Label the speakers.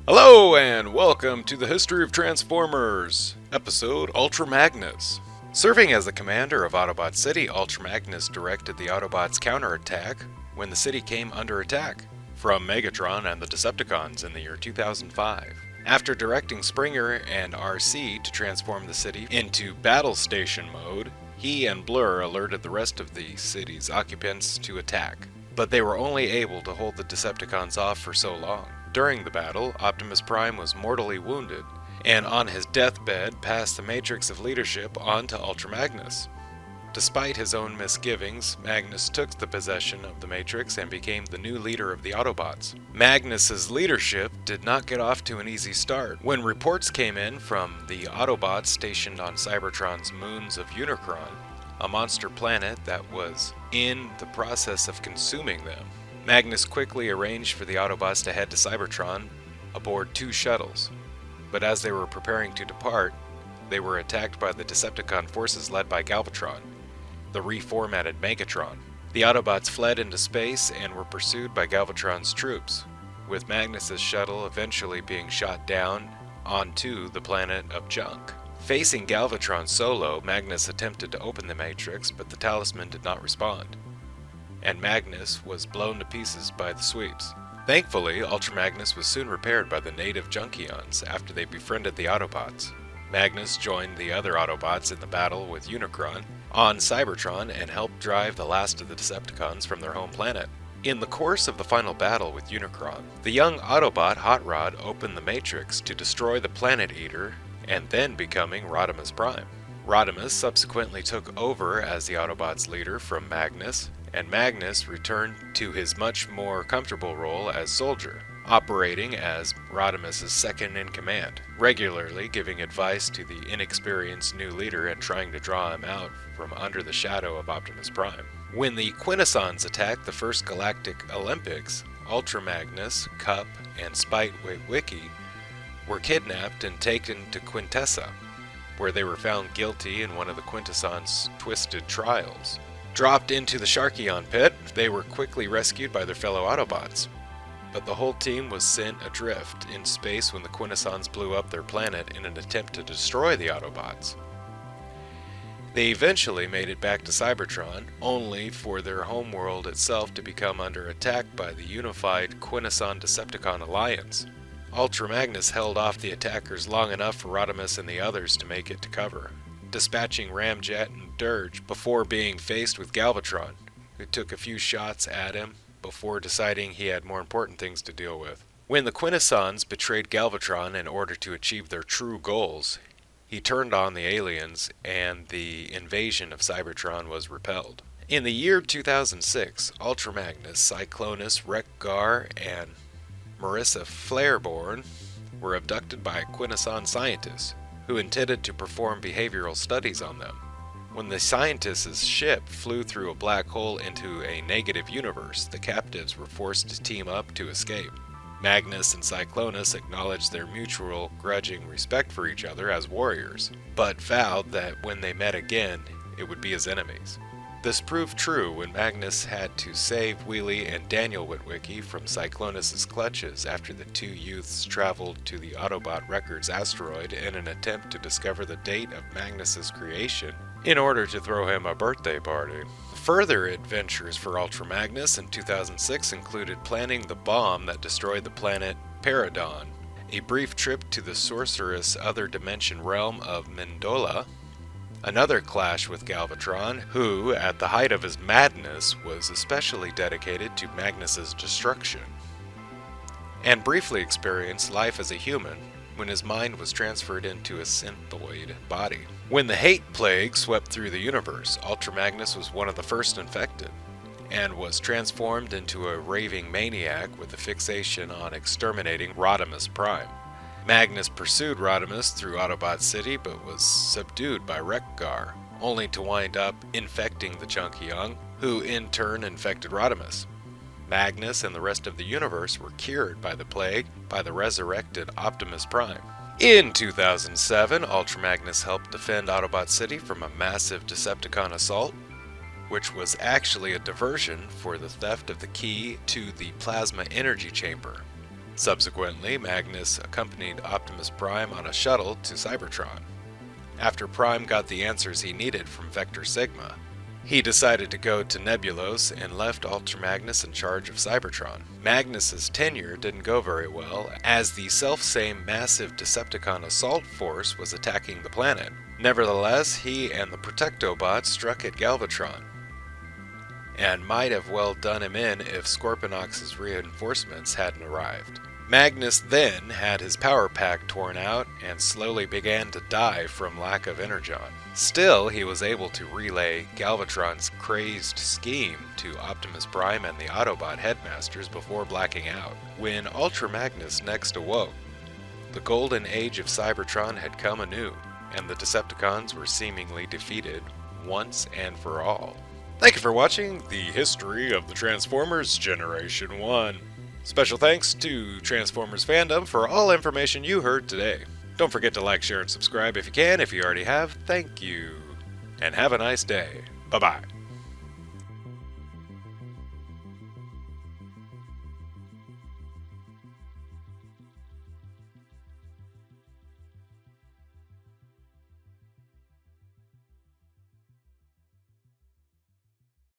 Speaker 1: Hello and welcome to the History of Transformers, episode Ultra Magnus. Serving as the commander of Autobot City, Ultra Magnus directed the Autobots' counterattack when the city came under attack from Megatron and the Decepticons in the year 2005. After directing Springer and RC to transform the city into battle station mode, he and Blur alerted the rest of the city's occupants to attack, but they were only able to hold the Decepticons off for so long. During the battle, Optimus Prime was mortally wounded, and on his deathbed passed the matrix of leadership on to Ultra Magnus. Despite his own misgivings, Magnus took the possession of the matrix and became the new leader of the Autobots. Magnus's leadership did not get off to an easy start. When reports came in from the Autobots stationed on Cybertron's moons of Unicron, a monster planet that was in the process of consuming them, Magnus quickly arranged for the Autobots to head to Cybertron aboard two shuttles. But as they were preparing to depart, they were attacked by the Decepticon forces led by Galvatron, the reformatted Megatron. The Autobots fled into space and were pursued by Galvatron's troops, with Magnus's shuttle eventually being shot down onto the planet of junk. Facing Galvatron solo, Magnus attempted to open the Matrix, but the talisman did not respond, and Magnus was blown to pieces by the sweeps. Thankfully, Ultra Magnus was soon repaired by the native Junkions after they befriended the Autobots. Magnus joined the other Autobots in the battle with Unicron on Cybertron and helped drive the last of the Decepticons from their home planet. In the course of the final battle with Unicron, the young Autobot Hot Rod opened the Matrix to destroy the Planet Eater and then becoming Rodimus Prime. Rodimus subsequently took over as the Autobots' leader from Magnus, and Magnus returned to his much more comfortable role as Soldier, operating as Rodimus' second-in-command, regularly giving advice to the inexperienced new leader and trying to draw him out from under the shadow of Optimus Prime. When the Quintessons attacked the first Galactic Olympics, Ultra Magnus, Cup, and Spite Witwicky were kidnapped and taken to Quintessa, where they were found guilty in one of the Quintessons' twisted trials. Dropped into the Sharkion pit, they were quickly rescued by their fellow Autobots, but the whole team was sent adrift in space when the Quintessons blew up their planet in an attempt to destroy the Autobots. They eventually made it back to Cybertron, only for their homeworld itself to become under attack by the unified Quintesson Decepticon alliance. Ultra Magnus held off the attackers long enough for Rodimus and the others to make it to cover, dispatching Ramjet and Dirge before being faced with Galvatron, who took a few shots at him before deciding he had more important things to deal with. When the Quintessons betrayed Galvatron in order to achieve their true goals, he turned on the aliens and the invasion of Cybertron was repelled. In the year 2006, Ultra Magnus, Cyclonus, Wreck-Gar, and Marissa Flareborn were abducted by Quintesson scientists who intended to perform behavioral studies on them. When the scientists' ship flew through a black hole into a negative universe, the captives were forced to team up to escape. Magnus and Cyclonus acknowledged their mutual grudging respect for each other as warriors, but vowed that when they met again, it would be as enemies. This proved true when Magnus had to save Wheelie and Daniel Witwicky from Cyclonus' clutches after the two youths traveled to the Autobot Records asteroid in an attempt to discover the date of Magnus' creation in order to throw him a birthday party. Further adventures for Ultra Magnus in 2006 included planning the bomb that destroyed the planet Paradon, a brief trip to the sorcerous other dimension realm of Mendola, another clash with Galvatron, who, at the height of his madness, was especially dedicated to Magnus's destruction, and briefly experienced life as a human when his mind was transferred into a synthoid body. When the hate plague swept through the universe, Ultra Magnus was one of the first infected, and was transformed into a raving maniac with a fixation on exterminating Rodimus Prime. Magnus pursued Rodimus through Autobot City, but was subdued by Wreck-Gar, only to wind up infecting the Junkion, who in turn infected Rodimus. Magnus and the rest of the universe were cured by the plague by the resurrected Optimus Prime. In 2007, Ultra Magnus helped defend Autobot City from a massive Decepticon assault, which was actually a diversion for the theft of the key to the plasma energy chamber. Subsequently, Magnus accompanied Optimus Prime on a shuttle to Cybertron. After Prime got the answers he needed from Vector Sigma, he decided to go to Nebulos and left Ultra Magnus in charge of Cybertron. Magnus's tenure didn't go very well, as the selfsame massive Decepticon assault force was attacking the planet. Nevertheless, he and the Protectobots struck at Galvatron, and might have well done him in if Scorponok's reinforcements hadn't arrived. Magnus then had his power pack torn out and slowly began to die from lack of energon. Still, he was able to relay Galvatron's crazed scheme to Optimus Prime and the Autobot headmasters before blacking out. When Ultra Magnus next awoke, the golden age of Cybertron had come anew, and the Decepticons were seemingly defeated once and for all. Thank you for watching the history of the Transformers Generation 1. Special thanks to Transformers Fandom for all information you heard today. Don't forget to like, share, and subscribe if you can. If you already have, thank you. And have a nice day. Bye-bye.